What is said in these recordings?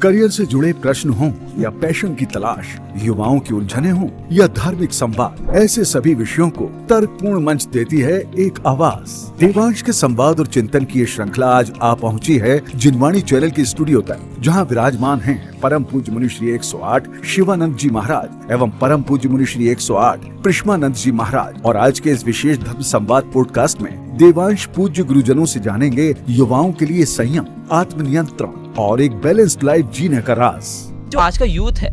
Career से जुड़े प्रश्न हों या पैशन की तलाश, युवाओं की उलझने हों या धार्मिक संवाद, ऐसे सभी विषयों को तर्कपूर्ण मंच देती है एक आवाज। देवांश के संवाद और चिंतन की ये श्रृंखला आज आ पहुंची है जिनवाणी चैनल की स्टूडियो तक, जहां विराजमान हैं परम पूज्य मुनि श्री 108 शिवानंद जी महाराज एवं परम पूज्य मुनि श्री 108 कृष्णानंद जी महाराज। और आज के इस विशेष धर्म संवाद पॉडकास्ट में देवांश पूज्य गुरुजनों से जानेंगे युवाओं के लिए संयम, आत्मनियंत्रण और एक बैलेंस्ड लाइफ जीने का राज। जो आज का यूथ है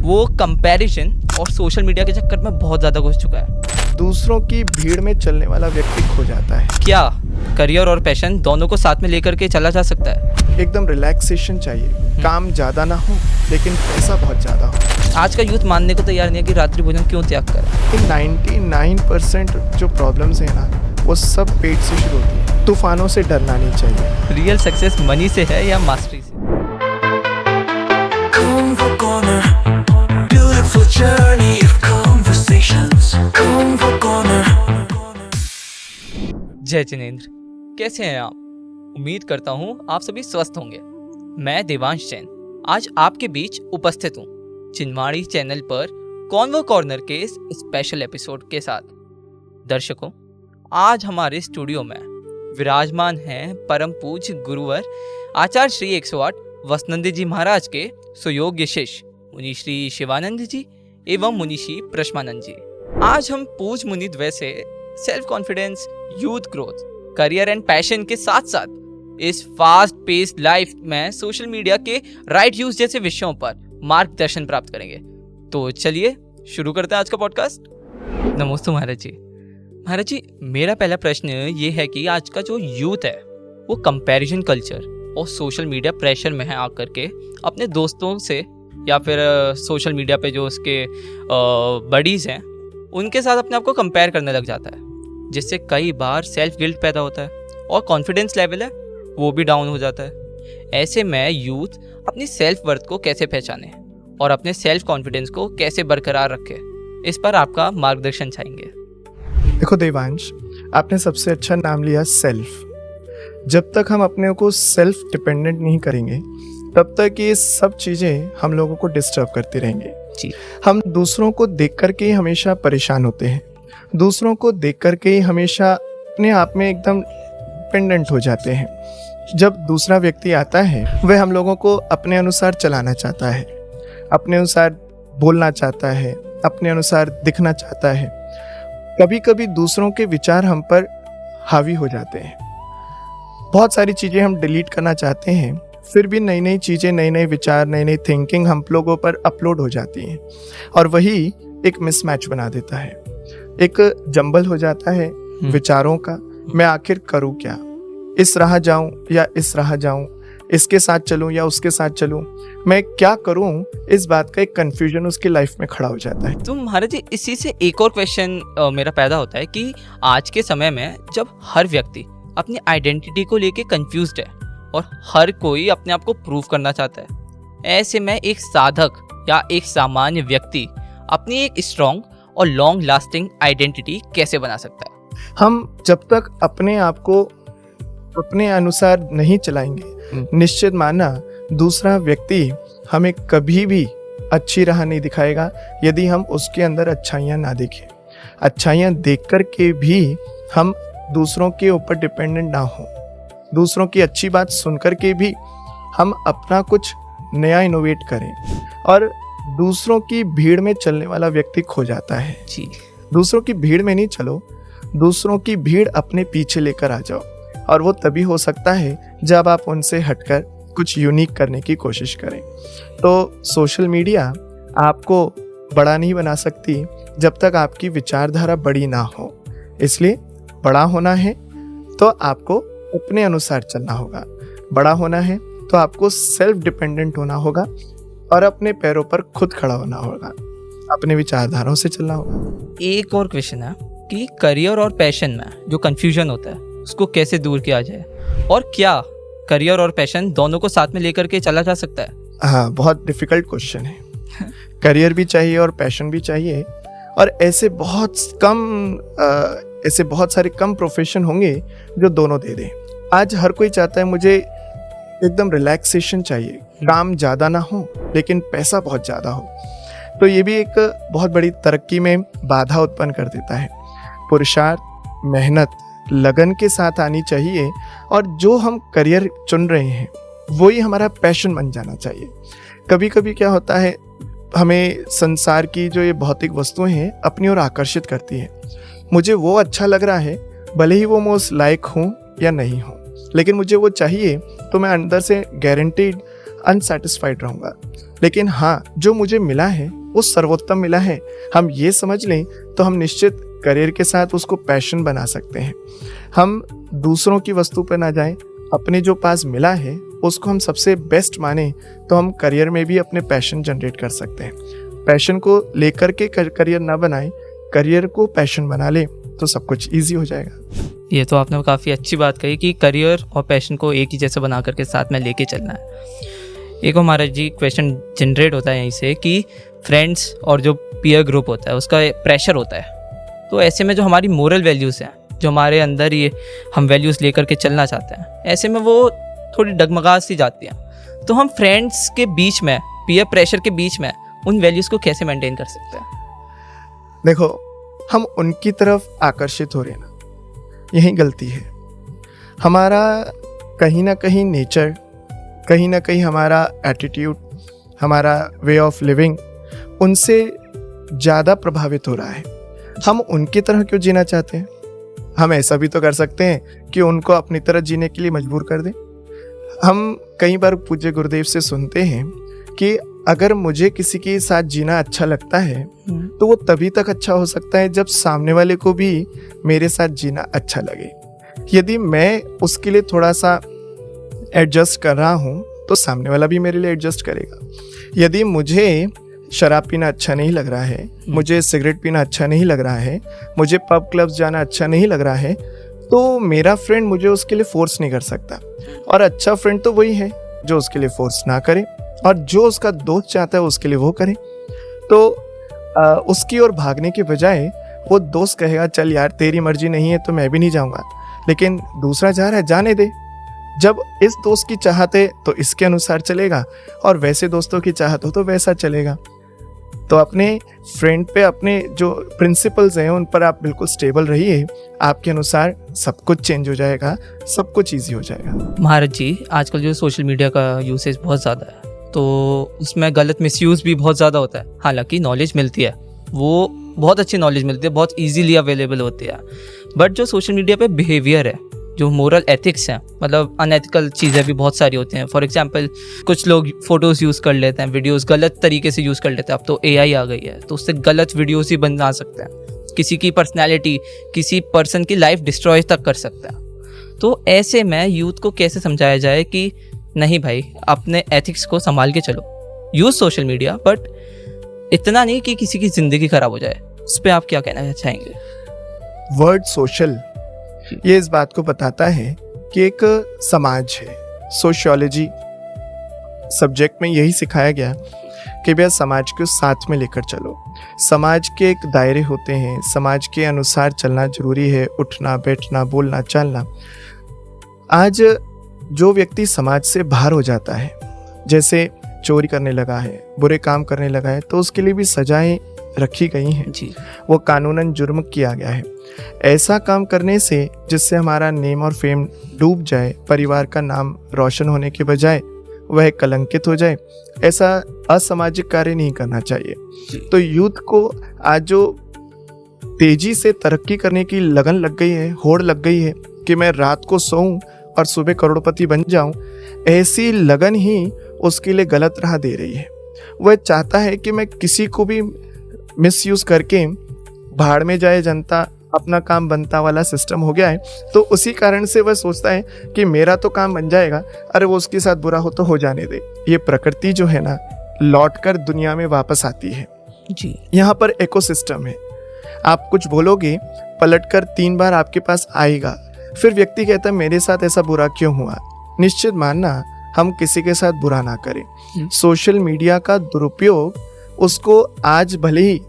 वो कंपैरिजन और सोशल मीडिया के चक्कर में बहुत ज्यादा घुस चुका है। दूसरों की भीड़ में चलने वाला व्यक्ति खो जाता है। क्या करियर और पैशन दोनों को साथ में लेकर के चला जा सकता है? एकदम रिलैक्सेशन चाहिए, काम ज्यादा ना हो लेकिन पैसा बहुत ज्यादा हो। आज का यूथ मानने को तैयार नहीं है कि रात्रि भोजन क्यों त्याग करें। 99% जो प्रॉब्लम्स है ना वो सब पेट से शुरू होती है। तूफानों से डरना नहीं चाहिए। रियल सक्सेस मनी से है या मास्टरी से? Convo Corner, beautiful journey of conversations. Convo Corner. जय जिनेंद्र, कैसे हैं आप? उम्मीद करता हूँ आप सभी स्वस्थ होंगे। मैं देवांश जैन आज आपके बीच उपस्थित हूँ जिनवाणी चैनल पर कॉन्वो कॉर्नर के इस स्पेशल एपिसोड के साथ। दर्शकों, आज हमारे स्टूडियो में विराजमान हैं परम पूज्य गुरुवर आचार्य श्री 108 वसनंदी जी महाराज के सुयोग्य शिष्य मुनि श्री शिवानंद जी एवं मुनि श्री प्रश्मानंद जी। आज हम पूज्य मुनि द्वय से self confidence, youth growth, career and passion के साथ साथ इस फास्ट पेस्ड लाइफ में सोशल मीडिया के राइट यूज जैसे विषयों पर मार्गदर्शन प्राप्त करेंगे। तो चलिए शुरू करते हैं आज का पॉडकास्ट। नमस्ते महाराज जी। महाराज जी, मेरा पहला प्रश्न ये है कि आज का जो यूथ है वो कंपैरिजन कल्चर और सोशल मीडिया प्रेशर में है आकर के अपने दोस्तों से या फिर सोशल मीडिया पे जो उसके बडीज़ हैं उनके साथ अपने आप को कंपेयर करने लग जाता है, जिससे कई बार सेल्फ गिल्ट पैदा होता है और कॉन्फिडेंस लेवल है वो भी डाउन हो जाता है। ऐसे में यूथ अपनी सेल्फ वर्थ को कैसे पहचाने और अपने सेल्फ कॉन्फिडेंस को कैसे बरकरार रखे, इस पर आपका मार्गदर्शन चाहेंगे। देखो देवांश, आपने सबसे अच्छा नाम लिया सेल्फ। जब तक हम अपने को सेल्फ डिपेंडेंट नहीं करेंगे तब तक ये सब चीज़ें हम लोगों को डिस्टर्ब करती रहेंगे जी। हम दूसरों को देख करके ही हमेशा परेशान होते हैं, दूसरों को देख करके ही हमेशा अपने आप में एकदम डिपेंडेंट हो जाते हैं। जब दूसरा व्यक्ति आता है वह हम लोगों को अपने अनुसार चलाना चाहता है, अपने अनुसार बोलना चाहता है, अपने अनुसार दिखना चाहता है। कभी कभी दूसरों के विचार हम पर हावी हो जाते हैं। बहुत सारी चीज़ें हम डिलीट करना चाहते हैं, फिर भी नई नई चीज़ें, नए नए विचार, नई नई थिंकिंग हम लोगों पर अपलोड हो जाती हैं और वही एक मिसमैच बना देता है, एक जंबल हो जाता है विचारों का। मैं आखिर करूँ क्या? इस राह जाऊँ या इस राह जाऊँ, इसके साथ चलूँ या उसके साथ चलूँ, मैं क्या करूँ? इस बात का एक कंफ्यूजन उसकी लाइफ में खड़ा हो जाता है। तो महाराज जी, इसी से एक और क्वेश्चन मेरा पैदा होता है कि आज के समय में जब हर व्यक्ति अपनी आइडेंटिटी को लेके कंफ्यूज्ड है और हर कोई अपने आप को प्रूव करना चाहता है, ऐसे में एक साधक या एक सामान्य व्यक्ति अपनी एक स्ट्रॉन्ग और लॉन्ग लास्टिंग आइडेंटिटी कैसे बना सकता है? हम जब तक अपने आप को अपने अनुसार नहीं चलाएंगे, निश्चित माना दूसरा व्यक्ति हमें कभी भी अच्छी राह नहीं दिखाएगा यदि हम उसके अंदर अच्छाइयाँ ना देखें। अच्छाइयाँ देख कर के भी हम दूसरों के ऊपर डिपेंडेंट ना हो, दूसरों की अच्छी बात सुन कर के भी हम अपना कुछ नया इनोवेट करें। और दूसरों की भीड़ में चलने वाला व्यक्ति खो जाता है जी। दूसरों की भीड़ में नहीं चलो, दूसरों की भीड़ अपने पीछे लेकर आ जाओ, और वो तभी हो सकता है जब आप उनसे हटकर कुछ यूनिक करने की कोशिश करें। तो सोशल मीडिया आपको बड़ा नहीं बना सकती जब तक आपकी विचारधारा बड़ी ना हो। इसलिए बड़ा होना है तो आपको अपने अनुसार चलना होगा, बड़ा होना है तो आपको सेल्फ डिपेंडेंट होना होगा और अपने पैरों पर खुद खड़ा होना होगा, अपने विचारधाराओं से चलना होगा। एक और क्वेश्चन है कि करियर और पैशन में जो कंफ्यूजन होता है उसको कैसे दूर किया जाए, और क्या करियर और पैशन दोनों को साथ में लेकर के चला जा सकता है? हाँ, बहुत डिफिकल्ट क्वेश्चन है। करियर भी चाहिए और पैशन भी चाहिए, और ऐसे बहुत सारे कम प्रोफेशन होंगे जो दोनों दे दें। आज हर कोई चाहता है मुझे एकदम रिलैक्सेशन चाहिए, काम ज़्यादा ना हो लेकिन पैसा बहुत ज़्यादा हो, तो ये भी एक बहुत बड़ी तरक्की में बाधा उत्पन्न कर देता है। पुरुषार्थ, मेहनत, लगन के साथ आनी चाहिए और जो हम करियर चुन रहे हैं वही हमारा पैशन बन जाना चाहिए। कभी कभी क्या होता है, हमें संसार की जो ये भौतिक वस्तुएं हैं अपनी ओर आकर्षित करती है। मुझे वो अच्छा लग रहा है, भले ही वो मैं उस लायक हूँ या नहीं हूँ, लेकिन मुझे वो चाहिए, तो मैं अंदर से गारंटीड अनसेटिस्फाइड रहूँगा। लेकिन हाँ, जो मुझे मिला है वो सर्वोत्तम मिला है, हम ये समझ लें तो हम निश्चित करियर के साथ उसको पैशन बना सकते हैं। हम दूसरों की वस्तु पर ना जाएं, अपने जो पास मिला है उसको हम सबसे बेस्ट माने, तो हम करियर में भी अपने पैशन जनरेट कर सकते हैं। पैशन को लेकर के करियर ना बनाएं, करियर को पैशन बना ले तो सब कुछ ईजी हो जाएगा। ये तो आपने काफ़ी अच्छी बात कही कि करियर और पैशन को एक ही जैसे बना करके साथ में लेके चलना है। एक हमारा जी क्वेश्चन जनरेट होता है यहीं से कि फ्रेंड्स और जो पीयर ग्रुप होता है उसका प्रेशर होता है, तो ऐसे में जो हमारी मोरल वैल्यूज़ हैं, जो हमारे अंदर ये हम वैल्यूज़ लेकर के चलना चाहते हैं, ऐसे में वो थोड़ी डगमगा सी जाती हैं। तो हम फ्रेंड्स के बीच में, पीयर प्रेशर के बीच में उन वैल्यूज़ को कैसे मेंटेन कर सकते हैं? देखो, हम उनकी तरफ आकर्षित हो रहे हैं ना, यही गलती है। हमारा कहीं ना कहीं नेचर, कहीं ना कहीं हमारा एटीट्यूड, हमारा वे ऑफ लिविंग उनसे ज़्यादा प्रभावित हो रहा है। हम उनकी तरह क्यों जीना चाहते हैं? हम ऐसा भी तो कर सकते हैं कि उनको अपनी तरह जीने के लिए मजबूर कर दें। हम कई बार पूज्य गुरुदेव से सुनते हैं कि अगर मुझे किसी के साथ जीना अच्छा लगता है तो वो तभी तक अच्छा हो सकता है जब सामने वाले को भी मेरे साथ जीना अच्छा लगे। यदि मैं उसके लिए थोड़ा सा एडजस्ट कर रहा हूँ तो सामने वाला भी मेरे लिए एडजस्ट करेगा। यदि मुझे शराब पीना अच्छा नहीं लग रहा है, मुझे सिगरेट पीना अच्छा नहीं लग रहा है, मुझे पब क्लब्स जाना अच्छा नहीं लग रहा है, तो मेरा फ्रेंड मुझे उसके लिए फोर्स नहीं कर सकता। और अच्छा फ्रेंड तो वही है जो उसके लिए फोर्स ना करे, और जो उसका दोस्त चाहता है उसके लिए वो करे। तो उसकी ओर भागने के बजाय वो दोस्त कहेगा चल यार तेरी मर्जी नहीं है तो मैं भी नहीं जाऊँगा, लेकिन दूसरा जा रहा है जाने दे। जब इस दोस्त की चाहत है तो इसके अनुसार चलेगा, और वैसे दोस्तों की चाहत हो तो वैसा चलेगा। तो अपने फ्रेंड पे, अपने जो प्रिंसिपल्स हैं उन पर आप बिल्कुल स्टेबल रहिए, आपके अनुसार सब कुछ चेंज हो जाएगा, सब कुछ ईजी हो जाएगा। महाराज जी, आजकल जो सोशल मीडिया का यूसेज बहुत ज़्यादा है, तो उसमें गलत मिसयूज़ भी बहुत ज़्यादा होता है। हालांकि नॉलेज मिलती है, वो बहुत अच्छी नॉलेज मिलती है, बहुत इजीली अवेलेबल होती है, बट जो सोशल मीडिया पे बिहेवियर है, जो मोरल एथिक्स हैं, मतलब अनएथिकल चीज़ें भी बहुत सारी होती हैं। फॉर एग्जांपल कुछ लोग फ़ोटोज़ यूज़ कर लेते हैं, वीडियोस गलत तरीके से यूज़ कर लेते हैं। अब तो एआई आ गई है, तो उससे गलत वीडियोस ही बना सकते हैं, किसी की पर्सनैलिटी, किसी पर्सन की लाइफ डिस्ट्रॉय तक कर सकता है। तो ऐसे में यूथ को कैसे समझाया जाए कि नहीं भाई, अपने एथिक्स को संभाल के चलो, यूज़ सोशल मीडिया, बट इतना नहीं कि किसी की ज़िंदगी ख़राब हो जाए। उस पर आप क्या कहना चाहेंगे? वर्ड सोशल ये इस बात को बताता है कि एक समाज है। सोशियोलॉजी सब्जेक्ट में यही सिखाया गया कि भैया समाज को साथ में लेकर चलो। समाज के एक दायरे होते हैं, समाज के अनुसार चलना जरूरी है, उठना बैठना बोलना चालना। आज जो व्यक्ति समाज से बाहर हो जाता है, जैसे चोरी करने लगा है, बुरे काम करने लगा है, तो उसके लिए भी सजाएं रखी गई हैं जी। वो कानूनन जुर्म किया गया है। ऐसा काम करने से जिससे हमारा नेम और फेम डूब जाए, परिवार का नाम रोशन होने के बजाय वह कलंकित हो जाए, ऐसा असामाजिक कार्य नहीं करना चाहिए। तो यूथ को आज जो तेजी से तरक्की करने की लगन लग गई है, होड़ लग गई है कि मैं रात को सोऊं और सुबह करोड़पति बन जाऊं, ऐसी लगन ही उसके लिए गलत राह दे रही है। वह चाहता है कि मैं किसी को भी मिसयूज करके भाड़ में जाए जनता, अपना काम बनता वाला सिस्टम हो गया है। तो उसी कारण से वह सोचता है कि मेरा तो काम बन जाएगा, अरे वो उसके साथ बुरा हो तो हो जाने दे। ये प्रकृति जो है ना, लौटकर दुनिया में वापस आती है जी। यहाँ पर इकोसिस्टम है। आप कुछ बोलोगे, पलटकर 3 बार आपके पास आएगा। फिर व्यक्ति कहता है मेरे साथ ऐसा बुरा क्यों हुआ। निश्चित मानना हम किसी के साथ बुरा ना करें। सोशल मीडिया का दुरुपयोग उसको आज भले ही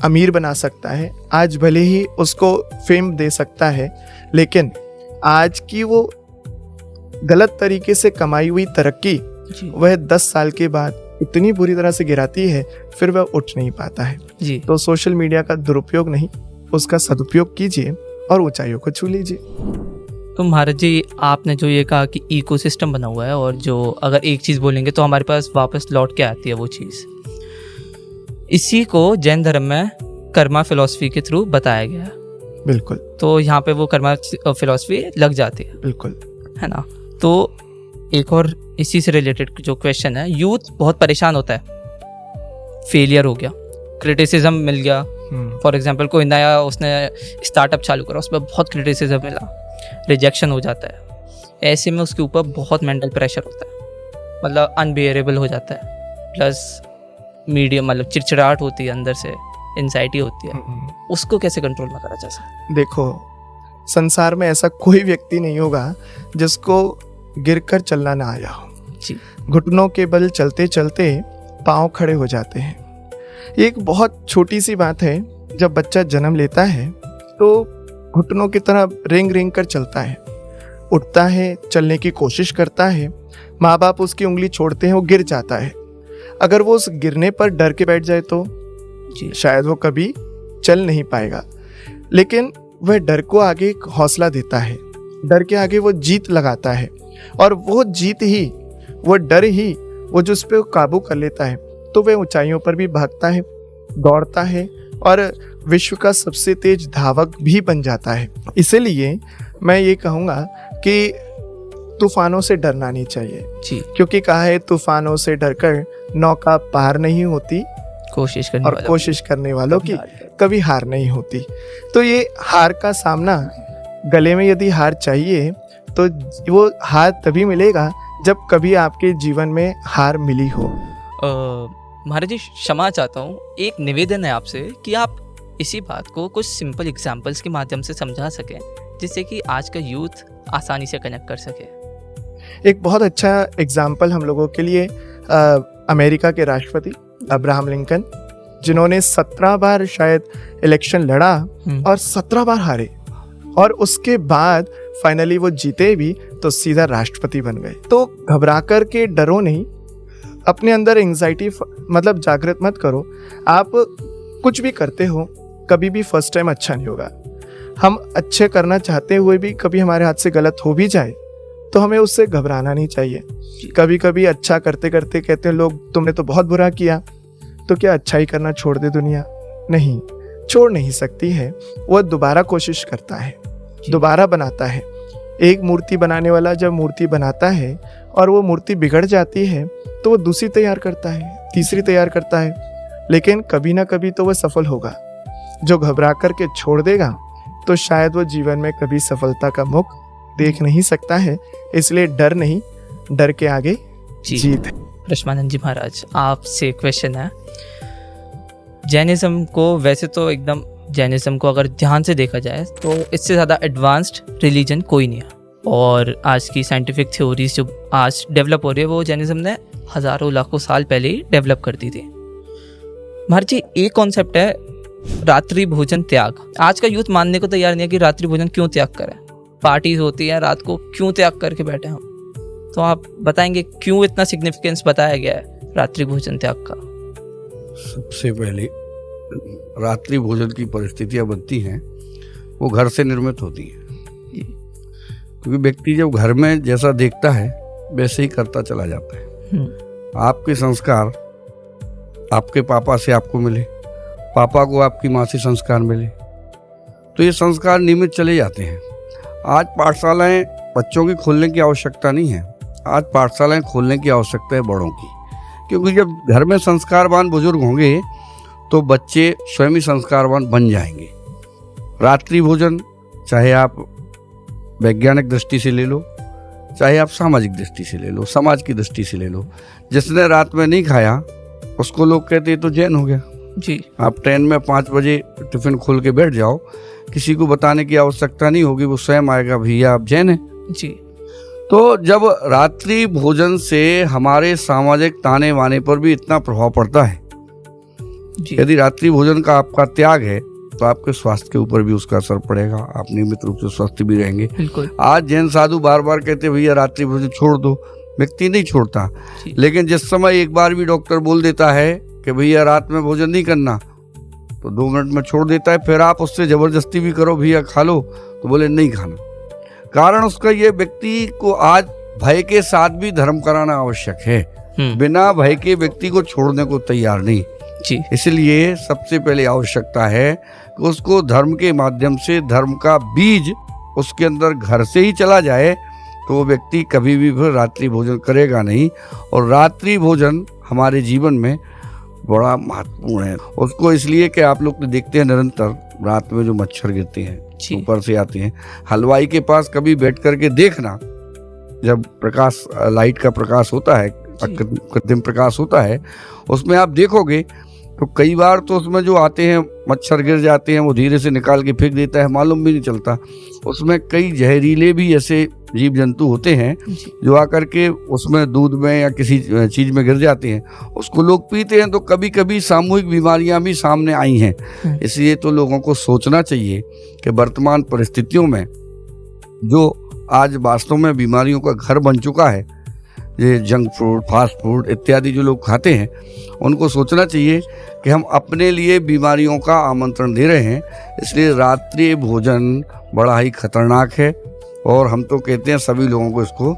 अमीर बना सकता है, आज भले ही उसको फेम दे सकता है, लेकिन आज की वो गलत तरीके से कमाई हुई तरक्की जी वह 10 साल के बाद इतनी बुरी तरह से गिराती है, फिर वह उठ नहीं पाता है। जी। तो सोशल मीडिया का दुरुपयोग नहीं, उसका सदुपयोग कीजिए और ऊंचाइयों को छू लीजिए। तो महाराज जी, आपने जो ये कहा कि इकोसिस्टम बना हुआ है, और जो अगर एक चीज़ बोलेंगे तो हमारे पास वापस लौट के आती है वो चीज़, इसी को जैन धर्म में कर्मा फिलॉसफी के थ्रू बताया गया है। बिल्कुल तो यहाँ पे वो कर्मा फिलॉसफी लग जाती है, बिल्कुल। है ना। तो एक और इसी से रिलेटेड जो क्वेश्चन है, यूथ बहुत परेशान होता है, फेलियर हो गया, क्रिटिसिज्म मिल गया। फॉर एग्जांपल कोई नया उसने स्टार्टअप चालू करा, उसमें बहुत क्रिटिसिज्म मिला, रिजेक्शन हो जाता है। ऐसे में उसके ऊपर बहुत मेंटल प्रेशर होता है, मतलब अनबियरेबल हो जाता है, प्लस मीडियम मतलब चिड़चिड़ाहट होती है, अंदर से एंजाइटी होती है। उसको कैसे कंट्रोल में करा जा सकता है? देखो, संसार में ऐसा कोई व्यक्ति नहीं होगा जिसको गिरकर चलना ना आया हो। जी। घुटनों के बल चलते चलते पांव खड़े हो जाते हैं। ये एक बहुत छोटी सी बात है। जब बच्चा जन्म लेता है तो घुटनों की तरह रेंग रेंग कर चलता है, उठता है, चलने की कोशिश करता है, माँ बाप उसकी उंगली छोड़ते हैं, वो गिर जाता है। अगर वो उस गिरने पर डर के बैठ जाए तो जी। शायद वो कभी चल नहीं पाएगा। लेकिन वह डर को आगे एक हौसला देता है, डर के आगे वो जीत लगाता है, और वो जीत ही, वो डर ही, वो जो उस पर काबू कर लेता है, तो वह ऊंचाइयों पर भी भागता है, दौड़ता है और विश्व का सबसे तेज धावक भी बन जाता है। इसीलिए मैं ये कहूँगा कि तूफानों से डरना नहीं चाहिए। जी। क्योंकि कहा है, तूफानों से डरकर नौका पार नहीं होती, कोशिश करने और वाला कोशिश करने वालों की हार जाता कभी हार नहीं होती। तो ये हार का सामना, गले में यदि हार चाहिए तो वो हार तभी मिलेगा जब कभी आपके जीवन में हार मिली हो। महाराज जी, क्षमा चाहता हूँ, एक निवेदन है आपसे कि आप इसी बात को कुछ सिंपल एग्जाम्पल्स के माध्यम से समझा सकें, जिससे कि आज का यूथ आसानी से कनेक्ट कर सके। एक बहुत अच्छा एग्जाम्पल हम लोगों के लिए अमेरिका के राष्ट्रपति अब्राहम लिंकन, जिन्होंने 17 बार शायद इलेक्शन लड़ा और 17 बार हारे, और उसके बाद फाइनली वो जीते भी तो सीधा राष्ट्रपति बन गए। तो घबरा कर के डरो नहीं, अपने अंदर एंजाइटी मतलब जागृत मत करो। आप कुछ भी करते हो, कभी भी फर्स्ट टाइम अच्छा नहीं होगा। हम अच्छे करना चाहते हुए भी कभी हमारे हाथ से गलत हो भी जाए तो हमें उससे घबराना नहीं चाहिए। कभी कभी अच्छा करते करते कहते हैं लोग, तुमने तो बहुत बुरा किया, तो क्या अच्छाई करना छोड़ दे दुनिया? नहीं, छोड़ नहीं सकती है। वह दोबारा कोशिश करता है, दोबारा बनाता है। एक मूर्ति बनाने वाला जब मूर्ति बनाता है और वो मूर्ति बिगड़ जाती है तो वो दूसरी तैयार करता है, तीसरी तैयार करता है, लेकिन कभी ना कभी तो वह सफल होगा। जो घबरा करके छोड़ देगा तो शायद वो जीवन में कभी सफलता का मुख देख नहीं सकता है। इसलिए डर नहीं, डर के आगे जीत है। रश्मानंद जी महाराज, आपसे क्वेश्चन है, जैनिज्म को वैसे तो एकदम, जैनिज्म को अगर ध्यान से देखा जाए तो इससे ज़्यादा एडवांस्ड रिलीजन कोई नहीं है, और आज की साइंटिफिक थ्योरीज जो आज डेवलप हो रही है वो जैनिज्म ने हज़ारों लाखों साल पहले ही डेवलप कर दी थी। महाराज जी, एक कॉन्सेप्ट है रात्रि भोजन त्याग। आज का यूथ मानने को तैयार नहीं है कि रात्रि भोजन क्यों त्याग करें, पार्टीज होती है रात को, क्यों त्याग करके बैठे हम? तो आप बताएंगे क्यों इतना सिग्निफिकेंस बताया गया है रात्रि भोजन त्याग का? सबसे पहले रात्रि भोजन की परिस्थितियां बनती हैं वो घर से निर्मित होती हैं, क्योंकि व्यक्ति जब घर में जैसा देखता है वैसे ही करता चला जाता है। आपके संस्कार आपके पापा से आपको मिले, पापा को आपकी माँ से संस्कार मिले, तो ये संस्कार नियमित चले जाते हैं। आज पाठशालाएं बच्चों की खोलने की आवश्यकता नहीं है, आज पाठशालाएं खोलने की आवश्यकता है बड़ों की, क्योंकि जब घर में संस्कारवान बुजुर्ग होंगे तो बच्चे स्वयं ही संस्कारवान बन जाएंगे। रात्रि भोजन चाहे आप वैज्ञानिक दृष्टि से ले लो, चाहे आप सामाजिक दृष्टि से ले लो, समाज की दृष्टि से ले लो, जिसने रात में नहीं खाया उसको लोग कहते हैं तो जैन हो गया। जी। आप ट्रेन में 5 बजे टिफिन खोल के बैठ जाओ, किसी को बताने की आवश्यकता नहीं होगी, वो स्वयं आएगा, भैया आप जैन हैं। जी। तो जब रात्रि भोजन से हमारे सामाजिक ताने बाने पर भी इतना प्रभाव पड़ता है, यदि रात्रि भोजन का आपका त्याग है तो आपके स्वास्थ्य के ऊपर भी उसका असर पड़ेगा, आप नियमित रूप से स्वस्थ भी रहेंगे। बिल्कुल। आज जैन साधु बार बार कहते भैया रात्रि भोजन छोड़ दो, व्यक्ति नहीं छोड़ता। जी। लेकिन जिस समय एक बार भी डॉक्टर बोल देता है कि भैया रात में भोजन नहीं करना, तो 2 मिनट में छोड़ देता है। फिर आप उससे जबरदस्ती भी करो भैया खा लो, तो बोले नहीं खाना। कारण उसका ये व्यक्ति को आज भय के साथ भी धर्म कराना आवश्यक है। बिना भय के व्यक्ति को छोड़ने को तैयार नहीं। जी। इसलिए सबसे पहले आवश्यकता है कि उसको धर्म के माध्यम से धर्म का बीज उसके अंदर घर से ही चला जाए, तो वो व्यक्ति कभी भी फिर रात्रि भोजन करेगा नहीं। और रात्रि भोजन हमारे जीवन में बड़ा महत्वपूर्ण है। उसको इसलिए कि आप लोग देखते हैं निरंतर रात में जो मच्छर गिरते हैं जी। ऊपर से आते हैं, हलवाई के पास कभी बैठ करके देखना, जब प्रकाश लाइट का प्रकाश होता है, कृत्रिम प्रकाश होता है, उसमें आप देखोगे तो कई बार तो उसमें जो आते हैं मच्छर गिर जाते हैं, वो धीरे से निकाल के फेंक देता है, मालूम भी नहीं चलता। उसमें कई जहरीले भी ऐसे जीव जंतु होते हैं जो आकर के उसमें दूध में या किसी चीज़ में गिर जाते हैं, उसको लोग पीते हैं। तो कभी कभी सामूहिक बीमारियां भी सामने आई हैं। इसलिए तो लोगों को सोचना चाहिए कि वर्तमान परिस्थितियों में जो आज वास्तव में बीमारियों का घर बन चुका है, ये जंक फूड, फास्ट फूड इत्यादि जो लोग खाते हैं, उनको सोचना चाहिए कि हम अपने लिए बीमारियों का आमंत्रण दे रहे हैं। इसलिए रात्रि भोजन बड़ा ही खतरनाक है और हम तो कहते हैं सभी लोगों को इसको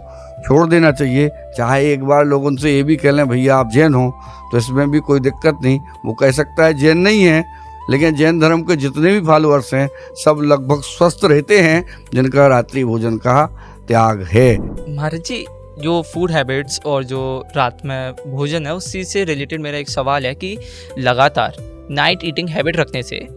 छोड़ देना चाहिए। चाहे एक बार लोग उनसे ये भी कह लें भैया आप जैन हो, तो इसमें भी कोई दिक्कत नहीं। वो कह सकता है जैन नहीं है, लेकिन जैन धर्म के जितने भी फॉलोअर्स हैं सब लगभग स्वस्थ रहते हैं जिनका रात्रि भोजन का त्याग है। महाराज जी, जो फूड हैबिट्स और जो रात में भोजन है उस चीज़ से रिलेटेड मेरा एक सवाल है कि लगातार नाइट ईटिंग हैबिट रखने से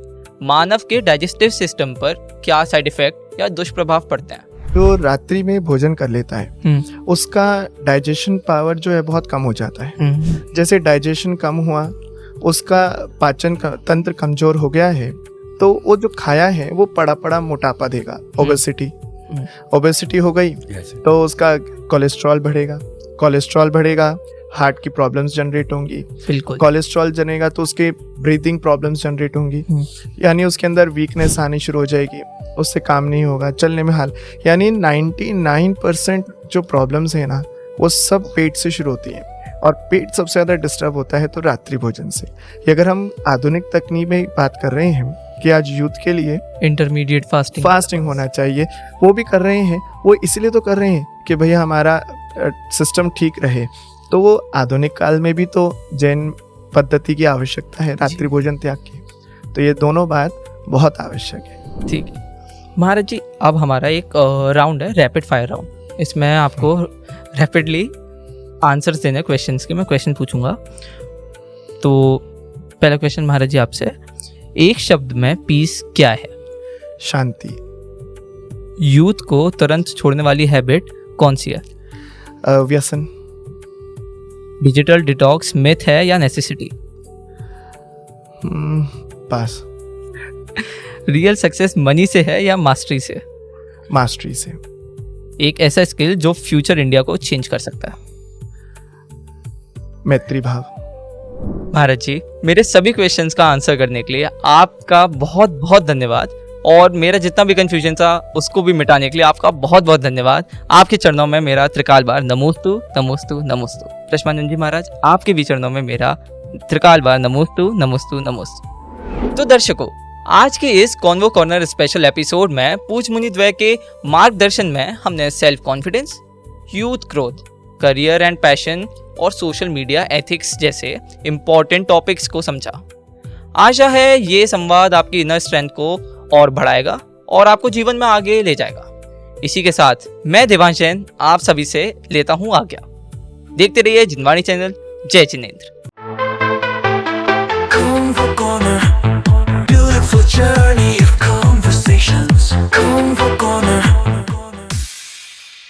मानव के डाइजेस्टिव सिस्टम पर क्या साइड इफेक्ट या दुष्प्रभाव पड़ते हैं? जो रात्रि में भोजन कर लेता है उसका डाइजेशन पावर जो है बहुत कम हो जाता है। जैसे डाइजेशन कम हुआ, उसका पाचन का तंत्र कमजोर हो गया है, तो वो जो खाया है वो पड़ा पड़ा मोटापा देगा। ओबेसिटी हो गई तो उसका कोलेस्ट्रॉल बढ़ेगा, हार्ट की प्रॉब्लम्स जनरेट होंगी। बिल्कुल। कोलेस्ट्रॉल जनेगा तो उसके ब्रीदिंग प्रॉब्लम्स जनरेट होंगी, यानी उसके अंदर वीकनेस आनी शुरू हो जाएगी, उससे काम नहीं होगा, चलने में हाल। यानी 99% जो प्रॉब्लम्स है ना वो सब पेट से शुरू होती है, और पेट सबसे ज़्यादा डिस्टर्ब होता है तो रात्रि भोजन से। अगर हम आधुनिक तकनीक में बात कर रहे हैं कि आज यूथ के लिए इंटरमीडिएट फास्टिंग होना चाहिए, वो भी कर रहे हैं। वो इसलिए तो कर रहे हैं कि भैया हमारा सिस्टम ठीक रहे। तो वो आधुनिक काल में भी तो जैन पद्धति की आवश्यकता है, रात्रि भोजन त्याग की। तो ये दोनों बात बहुत आवश्यक है। ठीक है महाराज जी, अब हमारा एक राउंड है, रैपिड फायर राउंड। इसमें आपको रैपिडली आंसर्स देने क्वेश्चंस के। मैं क्वेश्चन पूछूंगा। तो पहला क्वेश्चन महाराज जी आपसे, एक शब्द में पीस क्या है? शांति। यूथ को तुरंत छोड़ने वाली हैबिट कौन सी है? व्यसन। डिजिटल डिटॉक्स मिथ है या नेसेसिटी? पास। रियल सक्सेस मनी से है या मास्टरी से? मास्टरी से। एक ऐसा स्किल जो फ्यूचर इंडिया को चेंज कर सकता है? मैत्री भाव। महाराज जी, मेरे सभी क्वेश्चंस का आंसर करने के लिए आपका बहुत बहुत धन्यवाद, और मेरा जितना भी कंफ्यूजन था उसको भी मिटाने के लिए आपका बहुत बहुत धन्यवाद। आपके चरणों में मेरा त्रिकाल बार नमोस्तु नमोस्तु नमोस्तु। प्रश्मानंद जी महाराज, आपके भी चरणों में मेरा त्रिकाल बार नमोस्तु नमोस्तु नमोस्तु। तो दर्शकों, आज के इस कॉन्वो कॉर्नर स्पेशल एपिसोड में पूछ मुनि द्वय के मार्गदर्शन में हमने self confidence, youth growth, career and passion और सोशल मीडिया एथिक्स जैसे इम्पोर्टेंट टॉपिक्स को समझा। आशा है ये संवाद आपकी इनर स्ट्रेंथ को और बढ़ाएगा और आपको जीवन में आगे ले जाएगा। इसी के साथ मैं देवांश जैन आप सभी से लेता हूँ आज्ञा। देखते रहिए जिनवाणी चैनल। जय जिनेंद्र।